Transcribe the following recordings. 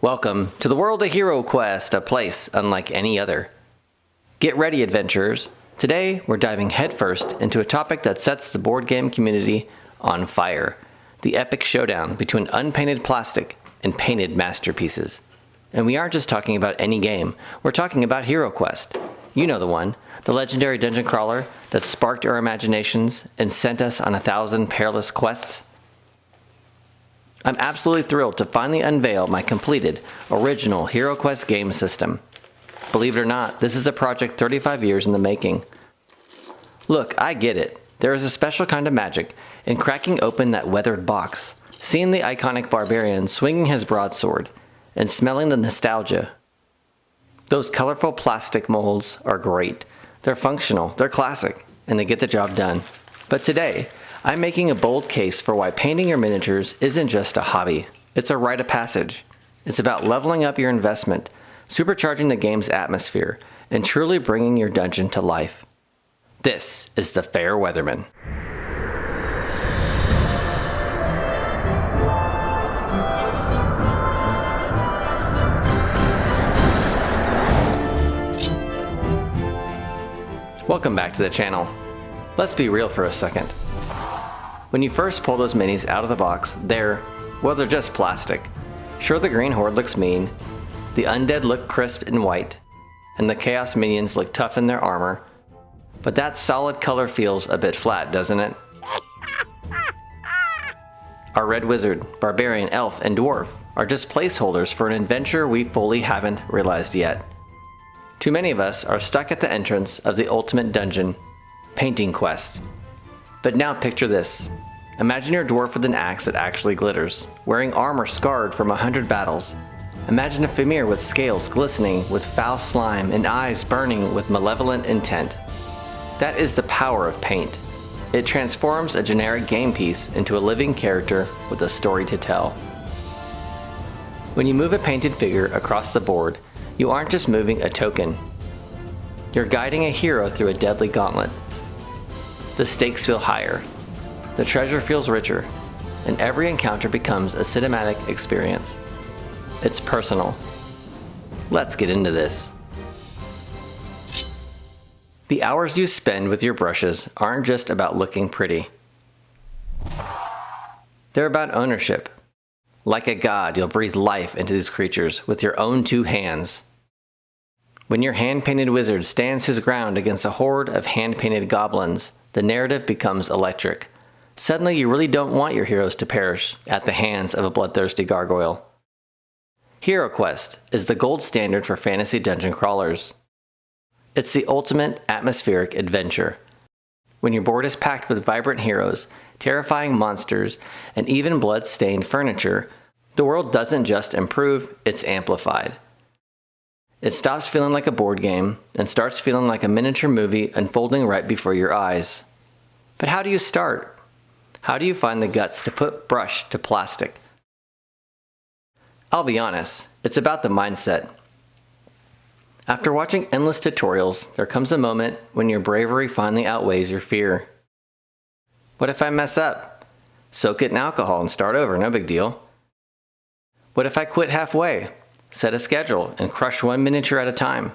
Welcome to the world of HeroQuest, a place unlike any other. Get ready, adventurers. Today, we're diving headfirst into a topic that sets the board game community on fire. The epic showdown between unpainted plastic and painted masterpieces. And we aren't just talking about any game, we're talking about HeroQuest. You know the one, the legendary dungeon crawler that sparked our imaginations and sent us on 1,000 perilous quests. I'm absolutely thrilled to finally unveil my completed, original HeroQuest game system. Believe it or not, this is a project 35 years in the making. Look, I get it. There is a special kind of magic in cracking open that weathered box, seeing the iconic barbarian swinging his broadsword, and smelling the nostalgia. Those colorful plastic molds are great. They're functional, they're classic, and they get the job done. But today, I'm making a bold case for why painting your miniatures isn't just a hobby. It's a rite of passage. It's about leveling up your investment, supercharging the game's atmosphere, and truly bringing your dungeon to life. This is the Fair Weatherman. Welcome back to the channel. Let's be real for a second. When you first pull those minis out of the box, they're just plastic. Sure, the green horde looks mean, the undead look crisp and white, and the chaos minions look tough in their armor, but that solid color feels a bit flat, doesn't it? Our red wizard, barbarian, elf, and dwarf are just placeholders for an adventure we fully haven't realized yet. Too many of us are stuck at the entrance of the ultimate dungeon, PaintingQuest. But now picture this. Imagine your dwarf with an axe that actually glitters, wearing armor scarred from 100 battles. Imagine a Fimir with scales glistening with foul slime and eyes burning with malevolent intent. That is the power of paint. It transforms a generic game piece into a living character with a story to tell. When you move a painted figure across the board, you aren't just moving a token. You're guiding a hero through a deadly gauntlet. The stakes feel higher, the treasure feels richer, and every encounter becomes a cinematic experience. It's personal. Let's get into this. The hours you spend with your brushes aren't just about looking pretty. They're about ownership. Like a god, you'll breathe life into these creatures with your own two hands. When your hand-painted wizard stands his ground against a horde of hand-painted goblins, the narrative becomes electric. Suddenly, you really don't want your heroes to perish at the hands of a bloodthirsty gargoyle. HeroQuest is the gold standard for fantasy dungeon crawlers. It's the ultimate atmospheric adventure. When your board is packed with vibrant heroes, terrifying monsters, and even blood-stained furniture, the world doesn't just improve, it's amplified. It stops feeling like a board game and starts feeling like a miniature movie unfolding right before your eyes. But how do you start? How do you find the guts to put brush to plastic? I'll be honest, it's about the mindset. After watching endless tutorials, there comes a moment when your bravery finally outweighs your fear. What if I mess up? Soak it in alcohol and start over, no big deal. What if I quit halfway? Set a schedule and crush one miniature at a time.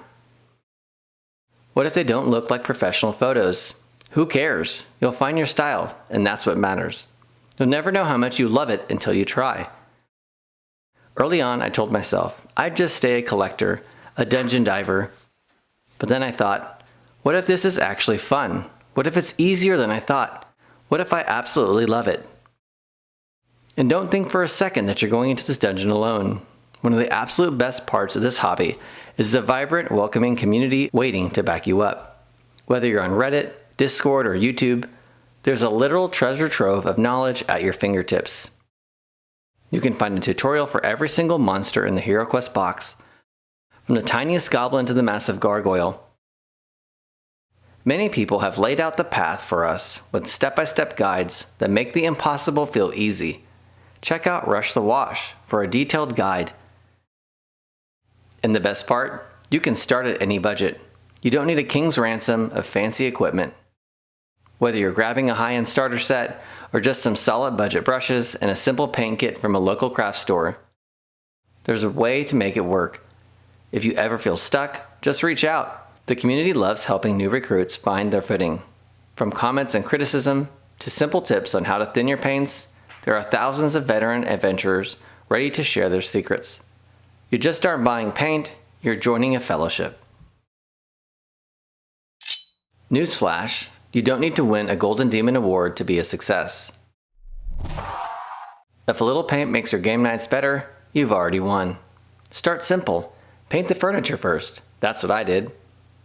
What if they don't look like professional photos? Who cares? You'll find your style, and that's what matters. You'll never know how much you love it until you try. Early on, I told myself I'd just stay a collector, a dungeon diver. But then I thought, what if this is actually fun? What if it's easier than I thought? What if I absolutely love it? And don't think for a second that you're going into this dungeon alone. One of the absolute best parts of this hobby is the vibrant, welcoming community waiting to back you up. Whether you're on Reddit, Discord, or YouTube, there's a literal treasure trove of knowledge at your fingertips. You can find a tutorial for every single monster in the HeroQuest box, from the tiniest goblin to the massive gargoyle. Many people have laid out the path for us with step-by-step guides that make the impossible feel easy. Check out Rush the Wash for a detailed guide. And the best part? You can start at any budget. You don't need a king's ransom of fancy equipment. Whether you're grabbing a high-end starter set or just some solid budget brushes and a simple paint kit from a local craft store, There's a way to make it work. If you ever feel stuck, just reach out. The community loves helping new recruits find their footing. From comments and criticism to simple tips on how to thin your paints, there are thousands of veteran adventurers ready to share their secrets. You just aren't buying paint, you're joining a fellowship. Newsflash, you don't need to win a Golden Demon Award to be a success. If a little paint makes your game nights better, you've already won. Start simple. Paint the furniture first. That's what I did.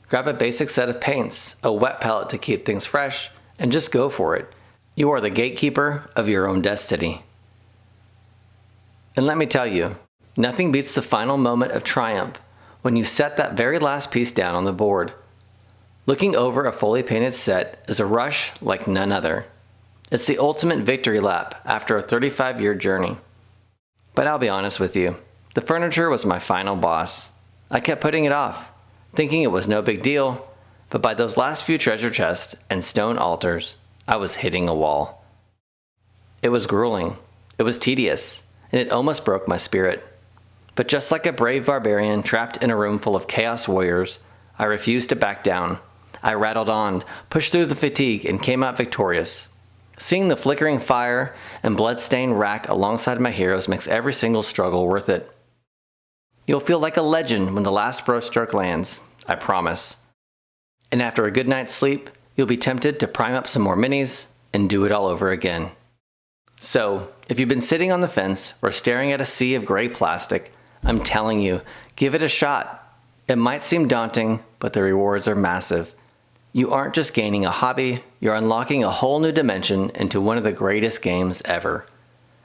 Grab a basic set of paints, a wet palette to keep things fresh, and just go for it. You are the gatekeeper of your own destiny. And let me tell you, nothing beats the final moment of triumph when you set that very last piece down on the board. Looking over a fully painted set is a rush like none other. It's the ultimate victory lap after a 35-year journey. But I'll be honest with you, the furniture was my final boss. I kept putting it off, thinking it was no big deal, but by those last few treasure chests and stone altars, I was hitting a wall. It was grueling, it was tedious, and it almost broke my spirit. But just like a brave barbarian trapped in a room full of chaos warriors, I refused to back down. I rattled on, pushed through the fatigue, and came out victorious. Seeing the flickering fire and blood-stained rack alongside my heroes makes every single struggle worth it. You'll feel like a legend when the last brushstroke lands, I promise. And after a good night's sleep, you'll be tempted to prime up some more minis and do it all over again. So, if you've been sitting on the fence or staring at a sea of gray plastic, I'm telling you, give it a shot. It might seem daunting, but the rewards are massive. You aren't just gaining a hobby, you're unlocking a whole new dimension into one of the greatest games ever.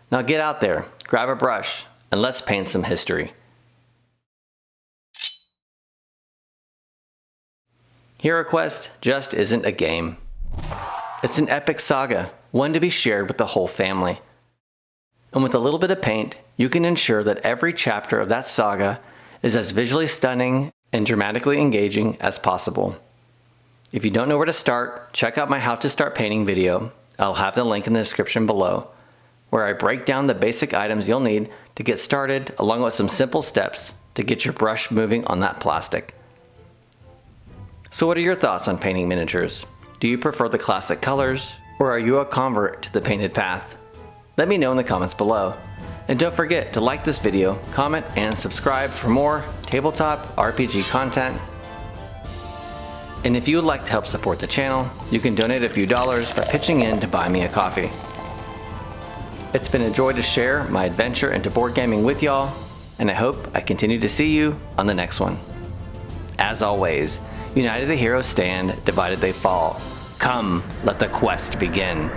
Now get out there, grab a brush, and let's paint some history. HeroQuest just isn't a game. It's an epic saga, one to be shared with the whole family. And with a little bit of paint, you can ensure that every chapter of that saga is as visually stunning and dramatically engaging as possible. If you don't know where to start, check out my How to Start Painting video. I'll have the link in the description below, where I break down the basic items you'll need to get started, along with some simple steps to get your brush moving on that plastic. So what are your thoughts on painting miniatures? Do you prefer the classic colors, or are you a convert to the painted path? Let me know in the comments below. And don't forget to like this video, comment, and subscribe for more tabletop RPG content. And if you would like to help support the channel, you can donate a few dollars by pitching in to buy me a coffee. It's been a joy to share my adventure into board gaming with y'all, and I hope I continue to see you on the next one. As always, united the heroes stand, divided they fall. Come, let the quest begin.